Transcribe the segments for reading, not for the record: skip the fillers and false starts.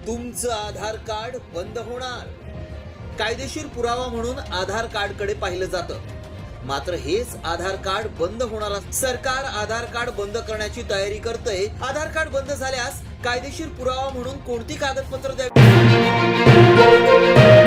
तुमचं आधार कार्ड बंद होणार। कायदेशीर पुरावा म्हणून आधार कार्डकडे पाहिलं जातं, मात्र हेच आधार कार्ड बंद होणार। सरकार आधार कार्ड बंद करण्याची तयारी करतंय। आधार कार्ड बंद झाल्यास कायदेशीर पुरावा म्हणून कोणती कागदपत्र द्यावी?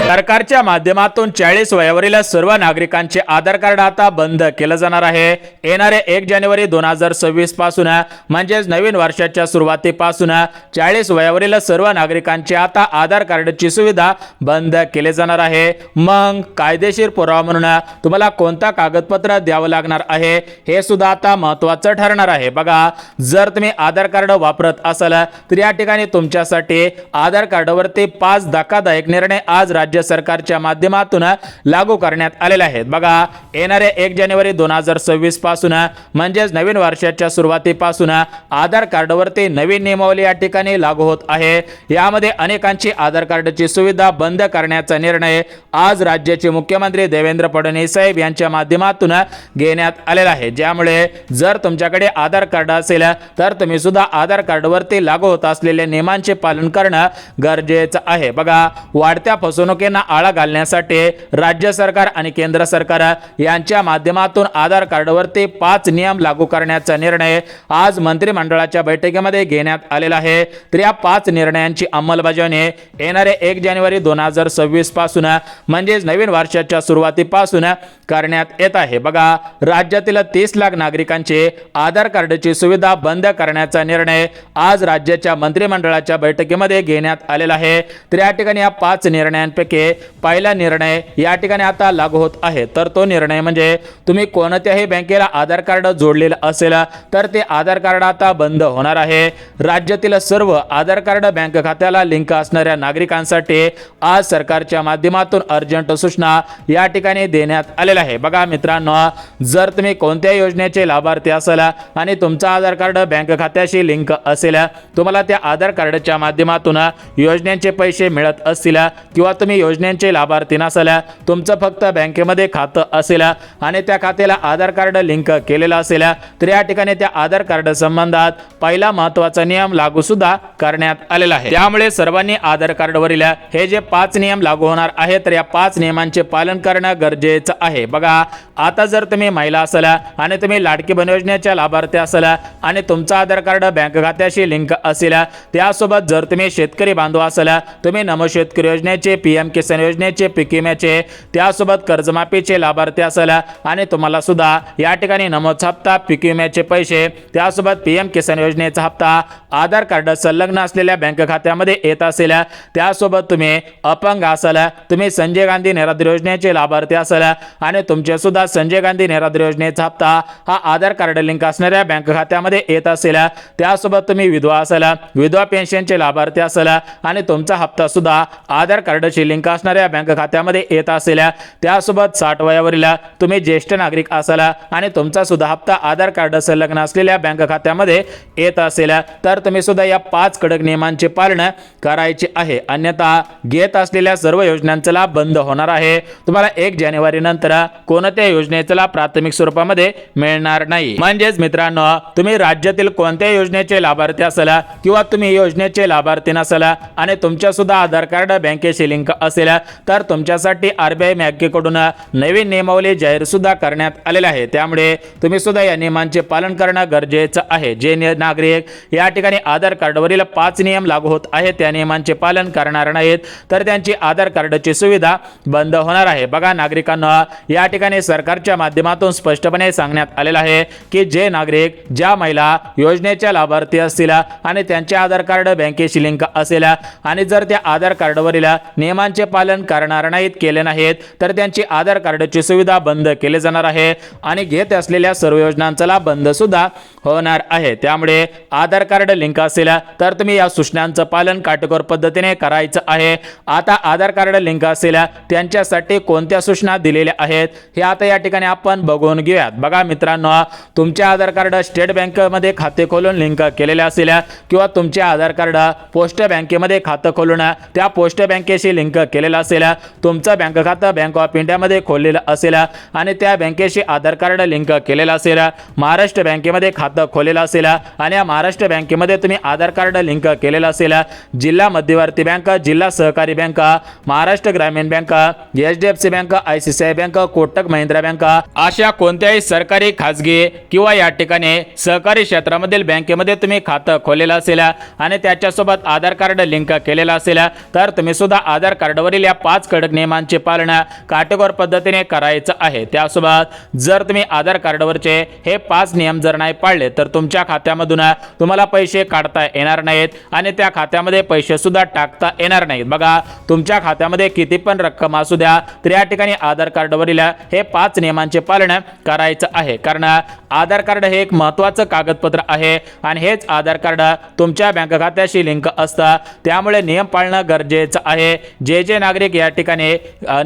सरकारच्या माध्यमातून 40 वयावरील सर्व नागरिकांचे आधार कार्ड आता बंद केलं जाणार आहे। येणारे 1 जानेवारी 2026 पासून म्हणजेच नवीन वर्षाच्या सुरुवातीपासून 40 वयावरील सर्व नागरिकांचे आता आधार कार्डची सुविधा बंद केली जाणार आहे। मग कायदेशीर पुरावा म्हणून तुम्हाला कोणता कागदपत्र द्यावं लागणार आहे हे सुद्धा आता महत्त्वाचं ठरणार आहे। बघा, जर तुम्ही आधार कार्ड वापरत असाल तर या ठिकाणी तुमच्यासाठी आधार कार्डवरती 5 धक्कादायक निर्णय आज राज्य सरकारच्या माध्यमातून लागू करण्यात आलेले आहेत। बघा, येणारे 1 जानेवारी 2026 पासून म्हणजेच नवीन वर्षाच्या सुरुवातीपासून आधार कार्डवरती नवीन नियमावली या ठिकाणी लागू होत आहे। यामध्ये अनेकांची आधार कार्डची सुविधा बंद करण्याचा निर्णय आज राज्याचे मुख्यमंत्री देवेंद्र फडणवीस साहेब यांच्या माध्यमातून घेण्यात आलेला आहे। ज्यामुळे जर तुमच्याकडे आधार कार्ड असेल तर तुम्ही सुद्धा आधार कार्डवरती लागू होत असलेल्या नियमांचे पालन करणं गरजेचं आहे। बघा, वाढत्या फसवणुकींना आळा घालण्यासाठी राज्य सरकार आणि केंद्र सरकार यांच्या माध्यमातून आधार कार्डवरती 5 नियम लागू करण्याचा निर्णय आज मंत्रिमंडळाच्या बैठकीमध्ये घेण्यात आलेला आहे। तर या 5 निर्णयांची अंमलबजावणी येणारे 1 जानेवारी 2026 पासून म्हणजेच नवीन वर्षाच्या सुरुवातीपासून करण्यात येत आहे। बघा, राज्यातील 30 लाख नागरिकांचे आधार कार्डची सुविधा बंद करण्याचा निर्णय आज राज्याच्या मंत्रिमंडळाच्या बैठकीमध्ये घेण्यात आलेला आहे। तर या ठिकाणी या 5 निर्णयांपैकी पहिला निर्णय या ठिकाणी आता लागू होत आहे। तर तो निर्णय म्हणजे तुम्ही कोणत्याही बँकेला आधार कार्ड जोडलेलं असेल तर ते आधार कार्ड आता बंद होणार आहे। राज्यातील सर्व आधार कार्ड बँक खात्याला लिंक असणाऱ्या नागरिकांसाठी आज सरकारच्या माध्यमातून अर्जंट सूचना या ठिकाणी देण्यात आलेल्या आहे। बघा मित्रांनो, जर तुम्ही कोणत्या योजनेचे लाभार्थी असाल आणि तुमचा आधार कार्ड बँक खात्याशी लिंक असेल, तुम्हाला त्या आधार कार्डच्या माध्यमातून योजनेचे पैसे मिळत असतील किंवा तुम्ही योजनेचे लाभार्थी नसाल, तुमचं फक्त बँकेमध्ये खातं असेल आणि त्या खात्याला आधार कार्ड लिंक केलेलं असेल तर या ठिकाणी त्या आधार कार्ड संबंधात पहिला महत्त्वाचा नियम लागू सुद्धा करण्यात आलेला आहे। त्यामुळे सर्वांनी आधार कार्डवरील हे जे 5 नियम लागू होणार आहेत तर या 5 नियमांचे पालन करणं गरजेचं आहे। बघा, आता जर तुम्ही महिला असाल आणि तुम्ही लाडकी बहीण योजनेच्या लाभार्थी असाल आणि तुमचा आधार कार्ड बँक खात्याशी लिंक असेल, त्यासोबत जर तुम्ही शेतकरी बांधव असाल, तुम्ही नमो शेतकरी योजनेचे, पीएम किसान योजनेचे, पीक विम्याचे, त्यासोबत कर्जमाफीचे लाभार्थी असाल आणि तुम्हाला सुद्धा या ठिकाणी नमोचा हप्ता, पीक विम्याचे पैसे, त्यासोबत पीएम किसान योजनेचा हप्ता आधार कार्ड संलग्न असलेल्या बँक खात्यामध्ये येत असेल, त्यासोबत तुम्ही अपंग असाल, तुम्ही संजय गांधी निराधार योजनेचे लाभार्थी असाल आणि तुमचे सुद्धा संजय गांधी निराधार योजनेचा हप्ता हा आधार कार्ड लिंक असणाऱ्या बँक खात्यामध्ये येत असेल, त्यासोबत तुम्ही विधवा असाल, विधवा पेन्शनचे लाभार्थी असाल आणि तुमचा हप्ता सुद्धा आधार कार्डशी लिंक असणाऱ्या बँक खात्यामध्ये येत असेल, त्यासोबत 60 वयावरील तुम्ही ज्येष्ठ नागरिक असाल आणि तुमचा सुद्धा हप्ता आधार कार्ड संलग्न असलेल्या बँक खात्यामध्ये येत असेल तर तुम्ही सुद्धा या 5 कडक नियमांचे पालन करायचे आहे। अन्यथा घेत असलेल्या सर्व योजनांचा लाभ बंद होणार आहे। तुम्हाला 1 जानेवारी नंतर कोणत्या योजनेचा लाभ प्राथमिक स्वरूपामध्ये मिळणार नाही। म्हणजेच मित्रांनो, तुम्ही राज्यातील कोणत्या योजनेचे लाभार्थी असाल किंवा तुम्ही योजनेचे लाभार्थी नसाल आणि तुमच्या सुद्धा आधार कार्ड बँकेशी लिंक असेल तर तुमच्यासाठी आरबीआय बँकेकडून नवीन नियमावली जाहीर सुद्धा करण्यात आलेले आहे। त्यामुळे तुम्ही सुद्धा या नियमांचे पालन करणं गरजेचं आहे। जे नागरिक या ठिकाणी आधार कार्डवरील 5 नियम लागू होत आहेत त्या नियमांचे पालन करणार नाहीत तर त्यांची आधार कार्डची सुविधा बंद होणार आहे। बघा नागरिकांना, या ठिकाणी सरकारच्या माध्यमातून स्पष्टपणे सांगण्यात आलेलं आहे की जे नागरिक, ज्या महिला योजनेच्या लाभार्थी असतील आणि त्यांचे आधार कार्ड बँकेशी लिंक असेल आणि जर त्या आधार कार्डवरील नियमांचे पालन करणार नाहीत, केले नाहीत तर त्यांची आधार कार्डची सुविधा बंद केली जाणार आहे आणि घेत असलेल्या सर्व योजनांचा लाभ बंद सुद्धा होणार आहे। त्यामुळे आधार कार्ड लिंक असेल तर तुम्ही या सूचनांचं पालन काटेकोर पद्धतीने करायचं आहे। आता आधार कार्ड लिंक असेल त्यांच्यासाठी कोणत्या सूचना दिलेल्या आहेत हे आता या ठिकाणी आपण बघून घेऊयात। बघा मित्रांनो, तुमचे आधार कार्ड स्टेट बँकेमध्ये खाते खोलून लिंक केलेले असेल किंवा तुमचे आधार कार्ड पोस्ट बँकेमध्ये खाते खोलून त्या पोस्ट बँकेशी लिंक केलेलं असेल, तुमचं बँक खातं बँक ऑफ इंडियामध्ये खोललेलं असेल आणि त्या बँकेशी आधार कार्ड लिंक केलेलं असेल, महाराष्ट्र बँकेमध्ये खातं खोलेलं असेल आणि या महाराष्ट्र बँकेमध्ये तुम्ही आधार कार्ड लिंक केलेलं असेल, जिल्हा मध्यवर्ती बँक, जिल्हा सहकारी बँक, महाराष्ट्र ग्रामीण bank, HDFC bank, ICICI bank, Kotak Mahindra bank अशा कोणत्याही सरकारी, खाजगी किंवा या ठिकाणी सहकारी क्षेत्रामधील बँकेमध्ये तुम्ही खातं खोलेलं असेल आणि त्याच्यासोबत आधार कार्ड लिंक केलेलं असेल तर तुम्ही सुद्धा आधार कार्डवरील या 5 कडक नियमांचे पालन काटेकोर पद्धतीने करायचं आहे। त्यासोबत जर तुम्ही आधार कार्डवरचे हे 5 नियम जर नाही पाळले तर तुमच्या खात्यामधून तुम्हाला पैसे काढता येणार नाहीत आणि त्या खात्यामध्ये पैसे सुद्धा टाकता येणार नाहीत। बघा, तुमच्या खात्यामध्ये किती पण रक्कम असू द्या तर या ठिकाणी आधार कार्डवरील हे 5 नियमांचे पालन करायचं आहे, कारण आधार कार्ड हे एक महत्त्वाचं कागदपत्र आहे आणि हेच आधार कार्ड तुमच्या बँक खात्याशी लिंक असतं। त्यामुळे नियम पाळणं गरजेचं आहे। जे नागरिक या ठिकाणी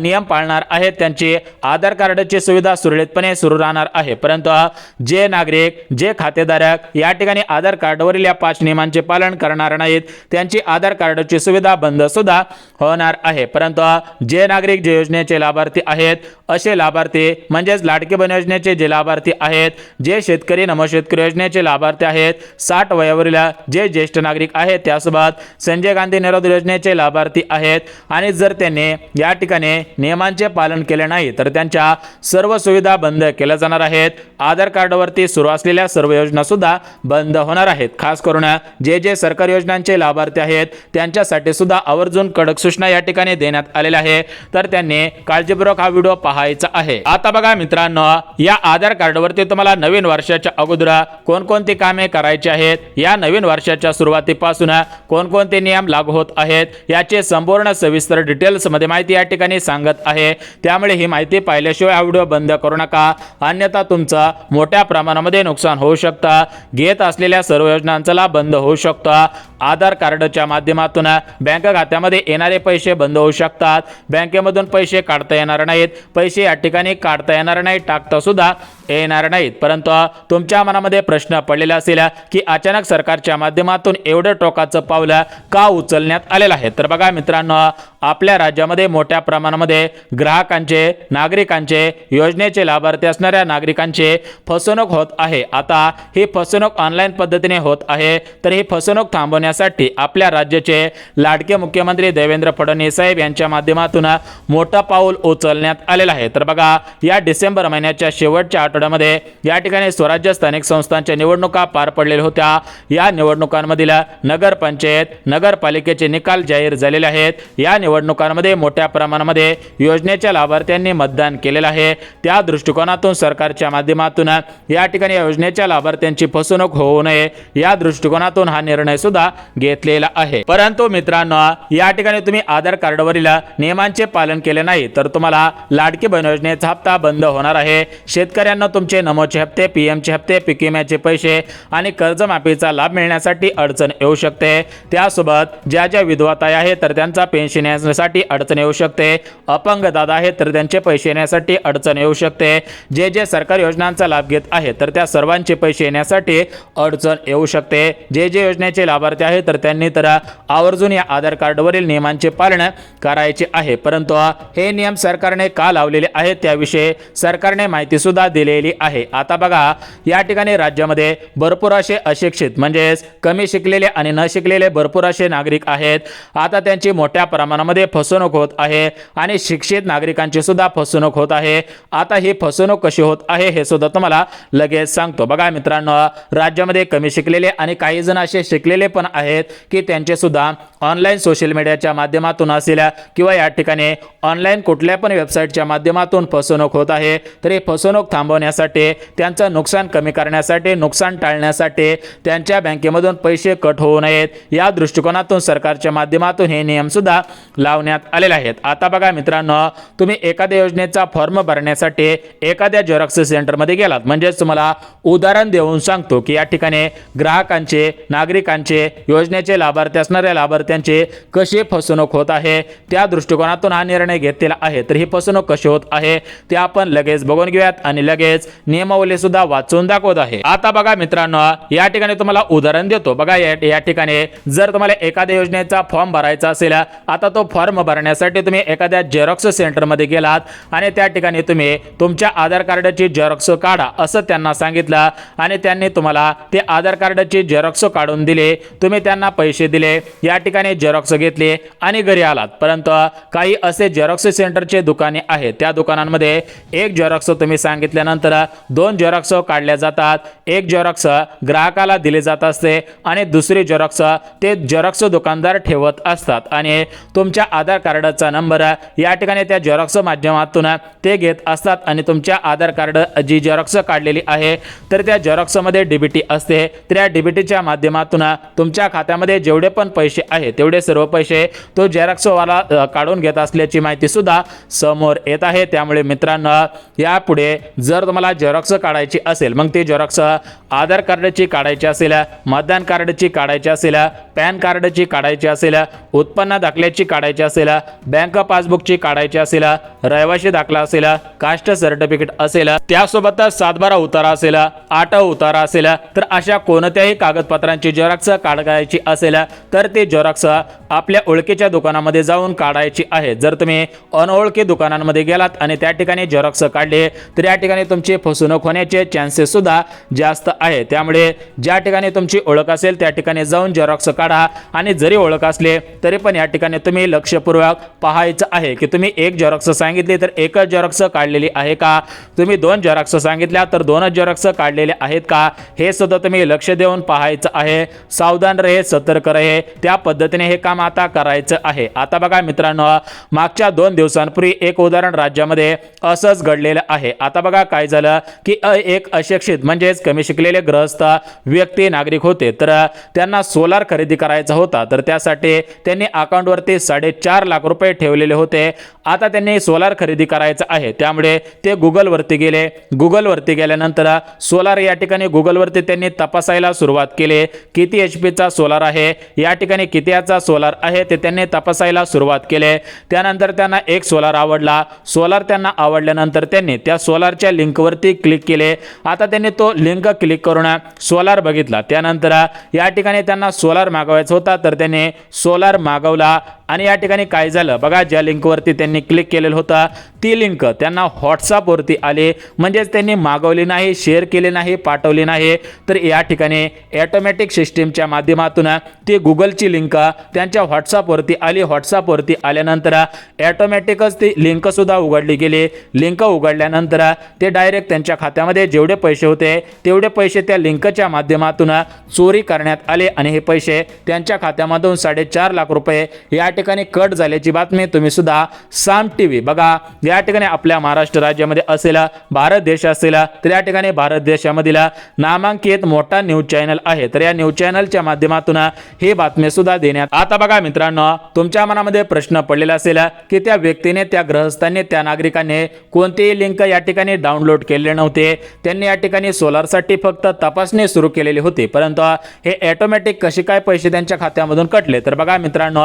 नियम पाळणार आहेत त्यांची आधार कार्डची सुविधा सुरळीतपणे सुरू राहणार आहे, परंतु जे नागरिक, जे खातेधारक या ठिकाणी आधार कार्डवरील या 5 नियमांचे पालन करणार नाहीत त्यांची आधार कार्डची सुविधा बंद सुद्धा होणार आहे। परंतु जे नागरिक, जे योजनेचे लाभार्थी आहेत असे लाभार्थी म्हणजेच लाडकी बहीण योजनेचे जे लाभार्थी आहेत, जे शेतकरी नमो शेतकरी योजनेचे लाभार्थी आहेत, 60 वयावरील जे ज्येष्ठ नागरिक आहेत, त्यासोबत संजय गांधी निरोध योजनेचे लाभार्थी आहेत आणि जर त्यांनी या ठिकाणी नियमांचे पालन केले नाही तर त्यांच्या सर्व सुविधा बंद केल्या जाणार आहेत। आधार कार्डवरती सुरू असलेल्या सर्व योजना सुद्धा बंद होणार आहेत। खास करून जे सरकारी योजनांचे लाभार्थी आहेत त्यांच्यासाठी सुद्धा आवर्जून कडक सूचना या ठिकाणी देण्यात आलेल्या आहे, तर त्यांनी काळजीपूर्वक हा व्हिडिओ पाहायचा आहे। आता बघा मित्रांनो, या आधार कार्डवरती तुम्हाला नवीन वर्षाच्या अगोदर कोणकोणती कामे करायची आहेत, या नवीन वर्षाच्या सुरुवातीपासून कोणकोणते नियम लागू होत आहेत याचे संपूर्ण सविस्तर डिटेल्स मध्ये माहिती या ठिकाणी सांगत आहे। त्यामुळे ही माहिती पाहिल्याशिवाय हा व्हिडिओ बंद करू नका, अन्यथा तुमचं मोठ्या प्रमाणामध्ये नुकसान होऊ शकतं। घेत असलेल्या सर्व योजनांचा लाभ बंद होऊ शकतो। आधार कार्डच्या माध्यमातून बँक खात्यामध्ये येणारे पैसे बंद होऊ शकतात। बँकेमधून पैसे काढता येणार नाहीत, पैसे या ठिकाणी काढता येणार नाहीत, टाकता सुद्धा येणार नाहीत। परंतु तुमच्या मनामध्ये प्रश्न पडलेला असेल की अचानक सरकारच्या माध्यमातून एवढं टोकाचं पाऊल का उचलण्यात आलेलं आहे, तर बघा मित्रांनो, आपल्या राज्यामध्ये मोठ्या प्रमाणामध्ये ग्राहकांचे, नागरिकांचे, योजनेचे लाभार्थी असणाऱ्या नागरिकांचे फसवणूक होत आहे। आता ही फसवणूक ऑनलाईन पद्धतीने होत आहे, तर ही फसवणूक थांबवण्यासाठी आपल्या राज्याचे लाडके मुख्यमंत्री देवेंद्र फडणवीस साहेब यांच्या माध्यमातून मोठं पाऊल उचलण्यात आलेलं आहे। तर बघा, या डिसेंबर महिन्याच्या शेवटच्या आठवड्यामध्ये या ठिकाणी स्वराज्य स्थानिक संस्थांच्या निवडणुका पार पडलेल्या होत्या। या निवडणुकांमधील नगरपंचायत, नगरपालिकेचे निकाल जाहीर झालेले आहेत। या निवडणुकांमध्ये मोठ्या प्रमाणामध्ये योजनेच्या लाभार्थ्यांनी मतदान केलेलं आहे। त्या दृष्टिकोनातून सरकारच्या माध्यमातून या ठिकाणी योजनेच्या लाभार्थ्यांची फसवणूक होऊ नये या दृष्टिकोनातून हा निर्णय सुद्धा घेतलेला आहे। परंतु मित्रांनो, या ठिकाणी तुम्ही आधार कार्डवरील नियमांचे पालन केले नाही तर तुम्हाला लाडकी बहीण योजनेचा हप्ता बंद होणार आहे। शेतकऱ्यांना तुमचे नमोचे हप्ते, पीएमचे हप्ते, पीक विम्याचे पैसे आणि कर्जमाफीचा लाभ मिळण्यासाठी अडचण येऊ शकते। त्यासोबत ज्या विधवा ताई आहेत तर त्यांचा पेन्शन येण्यासाठी अडचण येऊ शकते, अपंग दादा आहेत तर त्यांचे पैसे येण्यासाठी अडचण येऊ शकते, जे सरकारी योजनांचा लाभ घेत आहेत तर त्या सर्वांचे पैसे येण्यासाठी अडचण येऊ शकते। जे योजनेचे लाभार्थी आहेत तर त्यांनी तर आवर्जून या आधार कार्डवरील नियमांचे पालन करायचे आहे। परंतु हे नियम सरकारने का लावलेले आहेत त्याविषयी सरकारने माहिती सुद्धा दिलेली आहे। आता बघा, या ठिकाणी राज्यामध्ये भरपूर असे अशिक्षित म्हणजेच कमी शिकलेले आणि न शिकलेले भरपूर असे नागरिक आहेत। आता त्यांची मोठ्या प्रमाणामध्ये फसवणूक होत आहे आणि शिक्षित नागरिकांची सुद्धा फसवणूक होत आहे। आता ही फसवणूक कशी होत आहे हे सुद्धा तुम्हाला लगेच सांगतो। बघा मित्रांनो, राज्यामध्ये कमी शिकलेले आणि काही जण असे शिकलेले पण आहेत की त्यांचे सुद्धा ऑनलाईन सोशल मीडियाच्या माध्यमातून असेल किंवा या ठिकाणी ऑनलाईन कुठल्या पण वेबसाईटच्या माध्यमातून फसवणूक होत आहे। तर हे फसवणूक थांबवण्यासाठी, त्यांचं नुकसान कमी करण्यासाठी, नुकसान टाळण्यासाठी त्यांच्या बँकेमधून पैसे कट होऊ नयेत या दृष्टिकोनातून सरकारच्या माध्यमातून हे नियम सुद्धा लावण्यात आलेले आहेत। आता बघा मित्रांनो, तुम्ही एखाद्या योजनेचा फॉर्म भरण्यासाठी एखाद्या झेरॉक्स सेंटरमध्ये गेलात, म्हणजेच तुम्हाला उदाहरण देऊन सांगतो की या ठिकाणी ग्राहकांचे, नागरिकांचे, योजनेचे लाभार्थी असणाऱ्या लाभार्थ्यांचे कशी फसवणूक होत आहे त्या दृष्टिकोनातून हा निर्णय घेतलेला आहे। तर ही फसवणूक कशी होत आहे ते आपण लगेच बघून घेऊयात आणि लगेच म्हणजेच नियमावली सुद्धा वाचून दाखवत आहे। आता बघा मित्रांनो, या ठिकाणी तुम्हाला उदाहरण देतो बघा। या ठिकाणी जर तुम्हाला एखाद्या योजनेचा फॉर्म भरायचा असेल, आता तो फॉर्म भरण्यासाठी तुम्ही एखाद्या झेरॉक्स सेंटर मध्ये गेलात आणि त्या ठिकाणी तुम्ही तुमच्या आधार कार्डाची झेरॉक्स काढा असं त्यांना सांगितलं आणि त्यांनी तुम्हाला ते आधार कार्डाची झेरॉक्स काढून दिले, तुम्ही त्यांना पैसे दिले, या ठिकाणी झेरॉक्स घेतले आणि घरी आलात। परंतु काही असे झेरॉक्स सेंटरचे दुकाने आहेत, त्या दुकानांमध्ये एक झेरॉक्स तुम्ही सांगितल्यानंतर दोन झेरॉक्स काढल्या जातात, एक झेरॉक्स ग्राहकाला दिले जात असते आणि दुसरी झेरॉक्स ते झेरॉक्स दुकानदार ठेवत असतात आणि तुमच्या आधार कार्डाचा नंबर या ठिकाणी त्या झेरॉक्स माध्यमातून ते घेत असतात आणि तुमच्या आधार कार्ड जी झेरॉक्स काढलेली आहे तर त्या झेरॉक्स मध्ये डीबीटी असते, त्या डीबीटीच्या माध्यमातून तुमच्या खात्यामध्ये जेवढे पण पैसे आहेत तेवढे सर्व पैसे तो झेरॉक्स वाला काढून घेत असल्याची माहिती सुद्धा समोर येत आहे। त्यामुळे मित्रांनो, यापुढे जर तुम्हाला झेरॉक्स काढायची असेल, मग ती झेरॉक्स आधार कार्डाची काढायची असेल, मतदान कार्डाची काढायची असेल, पॅन कार्डाची काढायची असेल, उत्पन्न दाखल्याची काढायची असेल, बँक पासबुकची काढायची असेल, रहिवासी दाखला असेल, कास्ट सर्टिफिकेट असेल, त्यासोबतच 7/12 उतारा असेल, 8 उतारा असेल, तर अशा कोणत्याही कागदपत्रांची झेरॉक्स काढायची असेल तर ती झेरॉक्स आपल्या ओळखीच्या दुकानामध्ये जाऊन काढायची आहे। जर तुम्ही अनोळखी दुकानांमध्ये गेलात आणि त्या ठिकाणी झेरॉक्स काढले तर या ठिकाणी तुमची फसवणूक होण्याचे चान्सेस सुद्धा जास्त आहे। त्यामुळे ज्या ठिकाणी तुमची ओळख असेल त्या ठिकाणी जाऊन झेरॉक्स काढा आणि जरी ओळख असले तरी पण या ठिकाणी तुम्ही लक्षपूर्वक पाहायचं आहे की तुम्ही एक झेरॉक्स सांगितली तर एकच झेरॉक्स काढलेली आहे का, तुम्ही दोन झेरॉक्स सांगितल्या तर दोनच झेरॉक्स काढलेले आहेत का, हे सुद्धा तुम्ही लक्ष देऊन पाहायचं आहे। सावधान रहे, सतर्क रहे, त्या पद्धतीने हे काम आता करायचं आहे। आता बघा मित्रांनो, मागच्या 2 दिवसांपूर्वी एक उदाहरण राज्यामध्ये असंच घडलेलं आहे। आता बघा काय झालं की एक अशिक्षित म्हणजेच कमी शिकलेले गृहस्थ व्यक्ती नागरिक होते, तर त्यांना सोलार खरेदी करायचा होता, तर त्यासाठी त्यांनी अकाउंटवरती 4.5 लाख रुपये ठेवलेले होते। आता त्यांनी सोलार खरेदी करायचं आहे, त्यामुळे ते गुगलवरती गेले। गुगलवरती गेल्यानंतर सोलार या ठिकाणी गुगलवरती त्यांनी तपासायला सुरुवात केली, किती HP चा सोलार आहे, या ठिकाणी किती याचा सोलार आहे ते त्यांनी तपासायला सुरुवात केले। त्यानंतर त्यांना एक सोलार आवडला, सोलार त्यांना आवडल्यानंतर त्यांनी त्या सोलारच्या लिंकवरती क्लिक केले। आता त्यांनी तो लिंक क्लिक करून सोलार बघितला, त्यानंतर या ठिकाणी त्यांना सोलार मागवायचा होता, तर त्यांनी सोलार मागवला आणि या ठिकाणी काय झालं बघा, ज्या लिंकवरती त्यांनी क्लिक केलेलं होतं ती लिंक त्यांना व्हॉट्सअपवरती आली, म्हणजेच त्यांनी मागवली नाही, शेअर केली नाही, पाठवली नाही, तर या ठिकाणी ऑटोमॅटिक सिस्टीमच्या माध्यमातून ती गुगलची लिंक त्यांच्या व्हॉट्सअपवरती आली। व्हॉट्सअपवरती आल्यानंतर ऑटोमॅटिकच ती लिंक सुद्धा उघडली गेली। लिंक उघडल्यानंतर ते डायरेक्ट त्यांच्या खात्यामध्ये जेवढे पैसे होते तेवढे पैसे त्या लिंकच्या माध्यमातून चोरी करण्यात आले आणि हे पैसे त्यांच्या खात्यामधून 4.5 लाख रुपये या ठिकाणी कट झाल्याची बातमी तुम्ही सुद्धा साम टीव्ही बघा, या ठिकाणी आपल्या महाराष्ट्र राज्यामध्ये असेल, भारत देश असेल, तर या ठिकाणी भारत देशामधील नामांकित मोठा न्यूज चॅनल आहे, तर या न्यूज चॅनलच्या माध्यमातून ही बातमी सुद्धा देण्यात। आता बघा मित्रांनो, तुमच्या मनामध्ये प्रश्न पडलेला असेल की त्या व्यक्तीने, त्या गृहस्थांनी, त्या नागरिकाने कोणतीही लिंक या ठिकाणी डाउनलोड केलेले नव्हते, त्यांनी या ठिकाणी सोलारसाठी फक्त तपासणी सुरू केलेली होती, परंतु हे ऑटोमॅटिक कसे काय पैसे त्यांच्या खात्यामधून कटले, तर बघा मित्रांनो,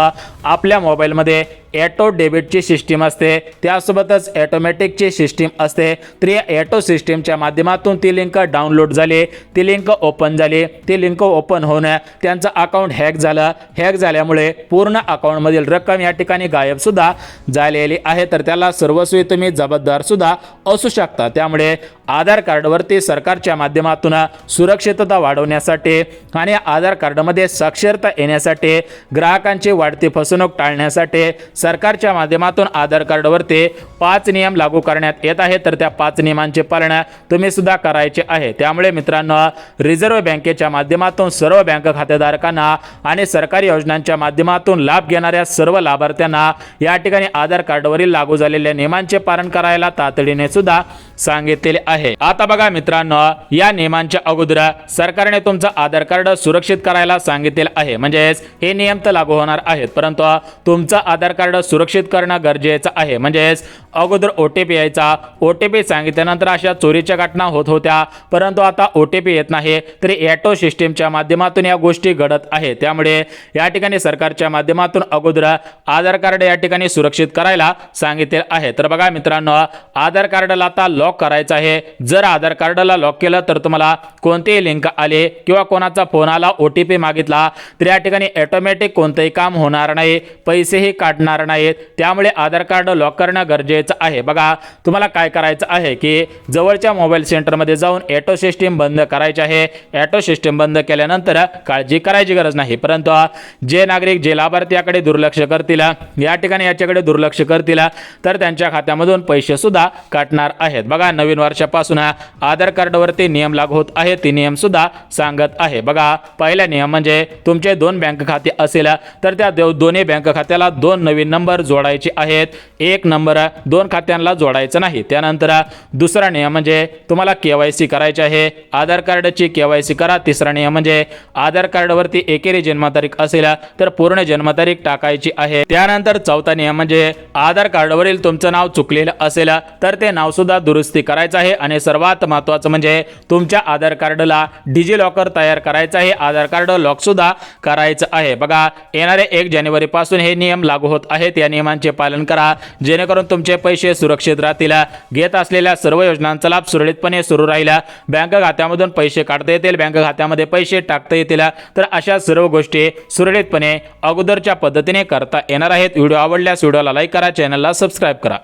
आपल्या मोबाईलमध्ये ऑटो डेबिटची सिस्टीम असते, त्यासोबतच ऑटोमॅटिकची सिस्टीम असते, तर या ऑटो सिस्टीमच्या माध्यमातून ती लिंक डाउनलोड झाली, ती लिंक ओपन झाली, ती लिंक ओपन होऊन त्यांचं अकाउंट हॅक झालं। हॅक झाल्यामुळे पूर्ण अकाउंटमधील रक्कम या ठिकाणी गायब सुद्धा झालेली आहे, तर त्याला सर्वस्वी तुम्ही जबाबदार सुद्धा असू शकता। त्यामुळे आधार कार्डवरती सरकारच्या माध्यमातून सुरक्षितता वाढवण्यासाठी आणि आधार कार्डमध्ये साक्षरता येण्यासाठी, ग्राहकांची वाढती फसवणूक टाळण्यासाठी सरकारच्या माध्यमातून आधार कार्डवरती 5 नियम लागू करण्यात येत आहे, तर त्या 5 नियमांचे पालन तुम्ही सुद्धा करायचे आहे। त्यामुळे मित्रांनो, रिझर्व्ह बँकेच्या माध्यमातून सर्व बँक खातेधारकांना आणि सरकारी योजनांच्या माध्यमातून लाभ घेणाऱ्या सर्व लाभार्थ्यांना या ठिकाणी आधार कार्डवरील लागू झालेल्या नियमांचे पालन करायला तातडीने सुद्धा सांगितलेले आहे। आता बघा मित्रांनो, या नियमांच्या अगोदर सरकारने तुमचं आधार कार्ड सुरक्षित करायला सांगितलेलं आहे, म्हणजेच हे नियम तर लागू होणार आहेत, परंतु तुमचं आधार कार्ड कार्ड सुरक्षित करणं गरजेचं आहे. म्हणजेच अगोदर OTP यायचा, OTP सांगितल्यानंतर अशा चोरीच्या घटना होत होत्या, परंतु आता OTP येत नाही. तरी ॲटो सिस्टीमच्या माध्यमातून या गोष्टी घडत आहेत. त्यामुळे या ठिकाणी सरकारच्या माध्यमातून अगोदर आधार कार्ड या ठिकाणी सुरक्षित करायला सांगितले आहे. तर बघा मित्रांनो, आधार कार्डला आता लॉक करायचं आहे. जर आधार कार्डला लॉक केलं तर तुम्हाला कोणतीही लिंक आली किंवा कोणाचा फोन आला, OTP मागितला, तर या ठिकाणी ऑटोमॅटिक कोणतंही काम होणार नाही, पैसेही काढणार नाहीत. त्यामुळे आधार कार्ड लॉक करणं गरजेचं आहे. बघा, तुम्हाला काय करायचं आहे की जवळच्या मोबाईल सेंटरमध्ये जाऊन ॲटो सिस्टीम बंद करायची आहे. ॲटो सिस्टीम बंद केल्यानंतर काळजी करायची गरज नाही. परंतु जे नागरिक जे लाभार्थी याकडे दुर्लक्ष करतील, या ठिकाणी याच्याकडे दुर्लक्ष करतील, तर त्यांच्या खात्यामधून पैसे सुद्धा काटणार आहेत. बघा, नवीन वर्षापासून आधार कार्डवरती नियम लागू होत आहेत. ते नियम सुद्धा सांगत आहे. बघा, पहिला नियम म्हणजे तुमचे 2 बँक खाते असेल तर त्या दोन्ही बँक खात्याला 2 नवीन नंबर जोडायचे आहेत. एक नंबर 2 खात्यांना जोडायचं नाही. त्यानंतर दुसरा नियम म्हणजे तुम्हाला KYC करायचे आहे. आधार कार्डची KYC करा. तिसरा नियम म्हणजे आधार कार्डवरती एकेरी जन्मतारीख असेल तर पूर्ण जन्मतारीख टाकायची आहे. त्यानंतर चौथा नियम म्हणजे आधार कार्डवरील तुमचं नाव चुकलेलं असेल तर ते नाव सुद्धा दुरुस्ती करायचं आहे. आणि सर्वात महत्त्वाचं म्हणजे तुमच्या आधार कार्डला डिजिलॉकर तयार करायचं आहे. आधार कार्ड लॉक सुद्धा करायचं आहे. बघा, येणारे 1 जानेवारी पासून हे नियम लागू होत आहेत. या नियमांचे पालन करा जेणेकरून तुमचे पैसे सुरक्षित राहतील. घेत असलेल्या सर्व योजनांचा लाभ सुरळीतपणे सुरू राहील. बँक खात्यामधून पैसे काढता येतील, बँक खात्यामध्ये पैसे टाकता येतील. तर अशा सर्व गोष्टी सुरळीतपणे अगोदरच्या पद्धतीने करता येणार आहेत. व्हिडिओ आवडल्यास व्हिडिओला लाईक करा, चॅनलला सबस्क्राईब करा.